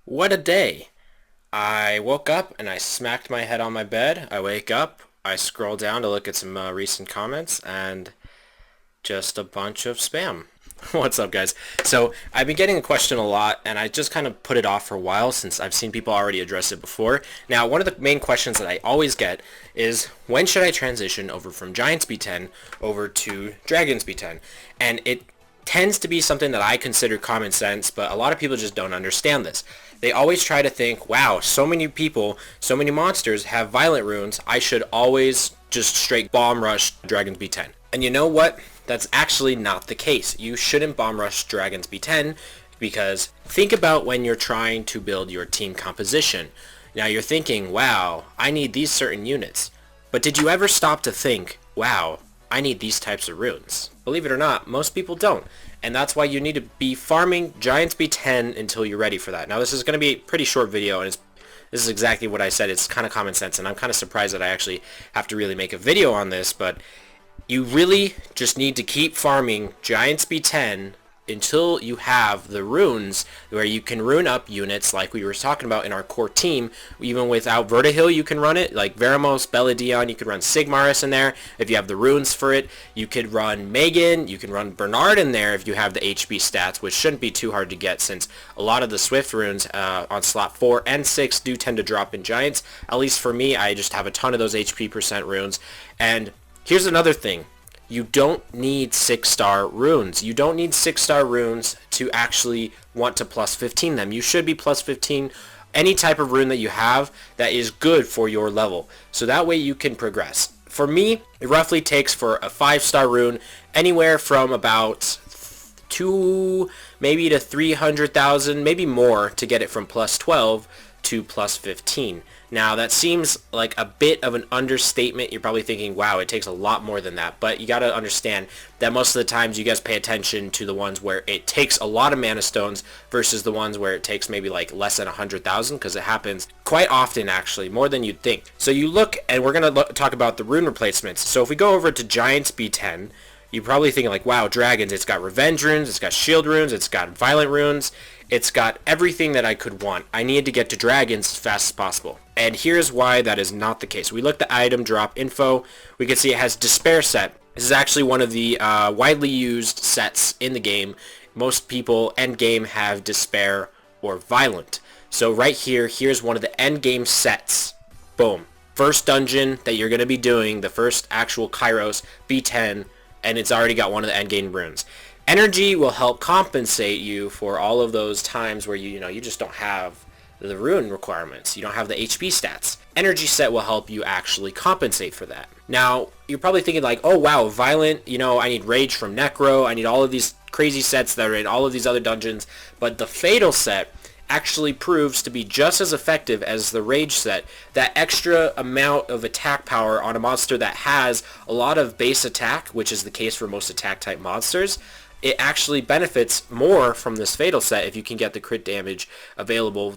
What a day! I woke up and I smacked my head on my bed. I wake up, I scroll down to look at some recent comments, and just a bunch of spam. What's up, guys? So I've been getting a question a lot, and I just kind of put it off for a while since I've seen people already address it before. Now, one of the main questions that I always get is, when should I transition over from Giants B10 over to Dragons B10? And it tends to be something that I consider common sense, but a lot of people just don't understand this. They always try to think, wow, so many people, so many monsters have violent runes, I should always just straight bomb rush Dragons B10. And you know what? That's actually not the case. You shouldn't bomb rush Dragons B10 because think about when you're trying to build your team composition. Now you're thinking, wow, I need these certain units. But did you ever stop to think, wow, I need these types of runes? Believe it or not, most people don't. And that's why you need to be farming Giants B10 until you're ready for that. Now this is going to be a pretty short video, and this is exactly what I said. It's kind of common sense, and I'm kind of surprised that I actually have to really make a video on this, but you really just need to keep farming Giants B10 until you have the runes where you can rune up units like we were talking about in our core team. Even without Vertihil, you can run it. Like Veramos, Belladillion, you could run Sigmaris in there if you have the runes for it. You could run Megan, you can run Bernard in there if you have the HP stats, which shouldn't be too hard to get since a lot of the Swift runes on slot 4 and 6 do tend to drop in Giants. At least for me, I just have a ton of those HP percent runes. And here's another thing. You don't need 6-star runes. You don't need 6-star runes to actually want to plus 15 them. You should be plus 15 any type of rune that you have that is good for your level. So that way you can progress. For me, it roughly takes for a 5-star rune anywhere from about 2 maybe to 300,000, maybe more to get it from plus 12 to plus 15. Now that seems like a bit of an understatement. You're probably thinking, wow, it takes a lot more than that. But you got to understand that most of the times you guys pay attention to the ones where it takes a lot of mana stones versus the ones where it takes maybe like less than 100,000, because it happens quite often, actually, more than you'd think. So you look, and we're going to talk about the rune replacements. So if we go over to Giants B10, you're probably thinking like, wow, Dragons, it's got revenge runes, it's got shield runes, it's got violent runes, it's got everything that I could want. I need to get to Dragons as fast as possible. And here's why that is not the case. We looked at item drop info. We can see it has Despair set. This is actually one of the widely used sets in the game. Most people end game have Despair or Violent. So right here, here's one of the end game sets. Boom. First dungeon that you're going to be doing, the first actual Kairos B10, and it's already got one of the end game runes. Energy will help compensate you for all of those times where you just don't have the rune requirements. You don't have the HP stats. Energy set will help you actually compensate for that. Now, you're probably thinking like, oh wow, Violent, I need Rage from Necro, I need all of these crazy sets that are in all of these other dungeons, but the Fatal set actually proves to be just as effective as the Rage set. That extra amount of attack power on a monster that has a lot of base attack, which is the case for most attack type monsters, it actually benefits more from this Fatal set if you can get the crit damage available,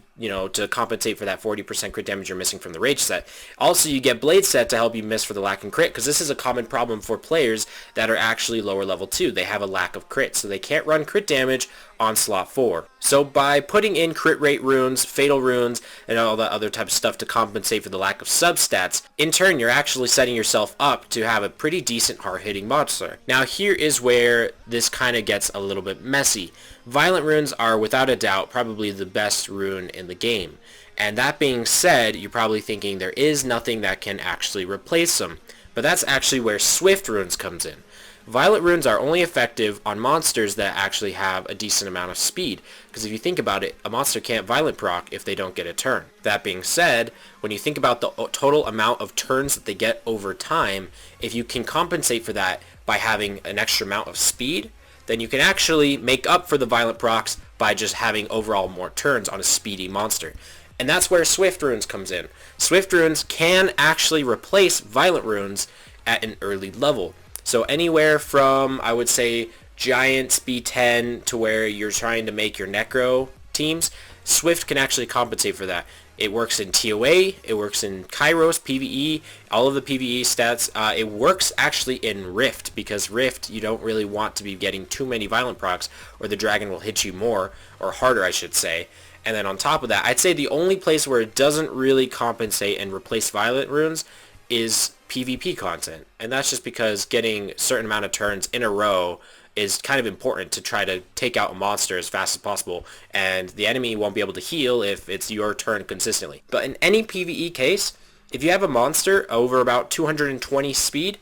to compensate for that 40% crit damage you're missing from the Rage set. Also, you get Blade set to help you miss for the lack in crit, because this is a common problem for players that are actually lower level 2. They have a lack of crit, so they can't run crit damage on slot 4. So by putting in crit rate runes, fatal runes, and all that other type of stuff to compensate for the lack of substats, in turn you're actually setting yourself up to have a pretty decent hard-hitting monster. Now here is where this kind of gets a little bit messy. Violent runes are without a doubt probably the best rune in the game. And that being said, you're probably thinking there is nothing that can actually replace them. But that's actually where Swift runes comes in. Violent runes are only effective on monsters that actually have a decent amount of speed, because if you think about it, a monster can't violent proc if they don't get a turn. That being said, when you think about the total amount of turns that they get over time, if you can compensate for that by having an extra amount of speed, then you can actually make up for the violent procs by just having overall more turns on a speedy monster. And that's where Swift runes comes in. Swift runes can actually replace violent runes at an early level. So anywhere from, I would say, Giants B10 to where you're trying to make your Necro teams, Swift can actually compensate for that. It works in TOA, it works in Kairos, PvE, all of the PvE stats. It works actually in Rift, because Rift, you don't really want to be getting too many violent procs, or the dragon will hit you more, or harder I should say. And then on top of that, I'd say the only place where it doesn't really compensate and replace Violet runes is PvP content. And that's just because getting a certain amount of turns in a row is kind of important to try to take out a monster as fast as possible, and the enemy won't be able to heal if it's your turn consistently. But in any PvE case, if you have a monster over about 220 speed,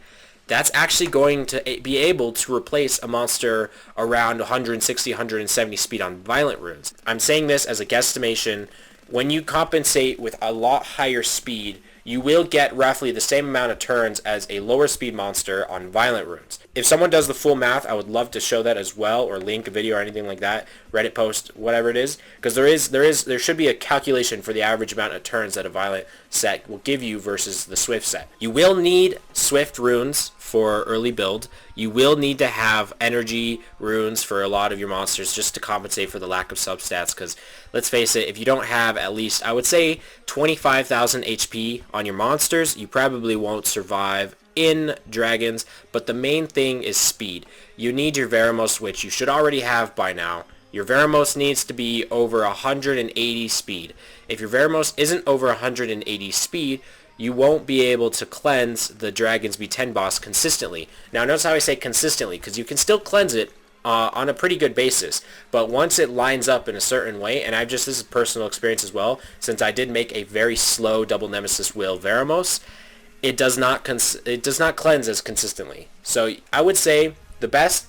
that's actually going to be able to replace a monster around 160, 170 speed on Violent runes. I'm saying this as a guesstimation. When you compensate with a lot higher speed, you will get roughly the same amount of turns as a lower speed monster on Violent runes. If someone does the full math, I would love to show that as well, or link a video or anything like that, Reddit post, whatever it is, because there should be a calculation for the average amount of turns that a Violent set will give you versus the Swift set. You will need Swift runes for early build. You will need to have energy runes for a lot of your monsters just to compensate for the lack of substats, because let's face it, if you don't have at least, I would say, 25,000 HP on your monsters, you probably won't survive in Dragons. But the main thing is speed. You need your Veramos, which you should already have by now. Your Veramos needs to be over 180 speed. If your Veramos isn't over 180 speed, you won't be able to cleanse the Dragon's B10 boss consistently. Now notice how I say consistently, because you can still cleanse it on a pretty good basis, but once it lines up in a certain way, and this is personal experience as well, since I did make a very slow double Nemesis Will Veramos, it does not cleanse as consistently. So I would say the best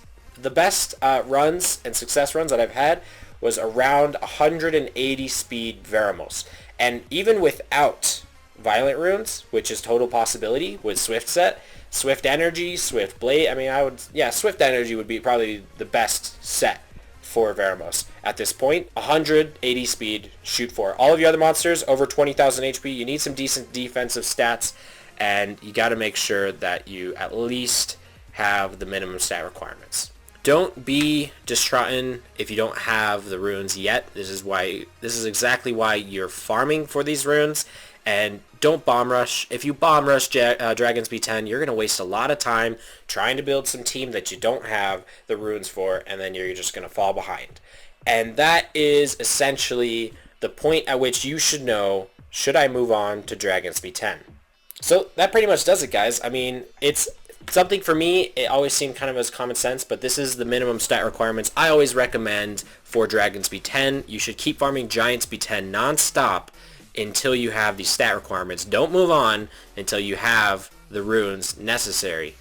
runs and success runs that I've had was around 180 speed Veramos, and even without Violent runes, which is total possibility with Swift set, Swift Energy, Swift Blade. Swift Energy would be probably the best set for Veramos at this point. 180 speed, shoot for. All of your other monsters over 20,000 HP, you need some decent defensive stats, and you got to make sure that you at least have the minimum stat requirements. Don't be distraught if you don't have the runes yet. This is exactly why you're farming for these runes. And don't bomb rush. If you bomb rush Dragon's B10, you're going to waste a lot of time trying to build some team that you don't have the runes for, and then you're just going to fall behind. And that is essentially the point at which you should know, should I move on to Dragon's B10? So that pretty much does it, guys. I mean, it's something for me, it always seemed kind of as common sense, but this is the minimum stat requirements I always recommend for Dragon's B10. You should keep farming Giants B10 non-stop until you have these stat requirements. Don't move on until you have the runes necessary.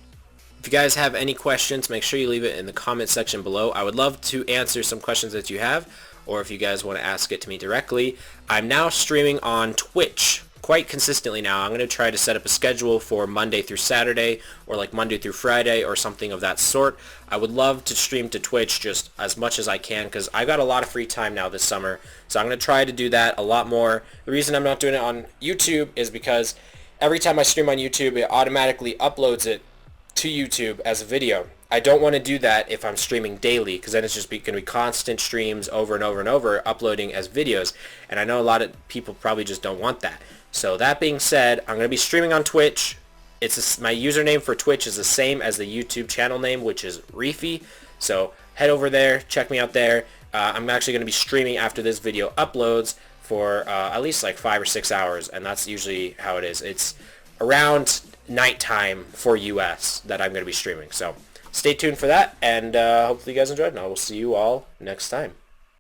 If you guys have any questions, make sure you leave it in the comment section below. I would love to answer some questions that you have, or if you guys want to ask it to me directly. I'm now streaming on Twitch quite consistently now. I'm going to try to set up a schedule for Monday through Saturday, or like Monday through Friday, or something of that sort. I would love to stream to Twitch just as much as I can, because I got a lot of free time now this summer, so I'm going to try to do that a lot more. The reason I'm not doing it on YouTube is because every time I stream on YouTube, it automatically uploads it to YouTube as a video. I don't want to do that if I'm streaming daily, because then it's just going to be constant streams over and over and over, uploading as videos, and I know a lot of people probably just don't want that. So that being said, I'm going to be streaming on Twitch. My username for Twitch is the same as the YouTube channel name, which is Reafi. So head over there, check me out there. I'm actually going to be streaming after this video uploads for at least like 5 or 6 hours, and that's usually how it is. It's around nighttime for US that I'm going to be streaming. So stay tuned for that, and hopefully you guys enjoyed, and I will see you all next time.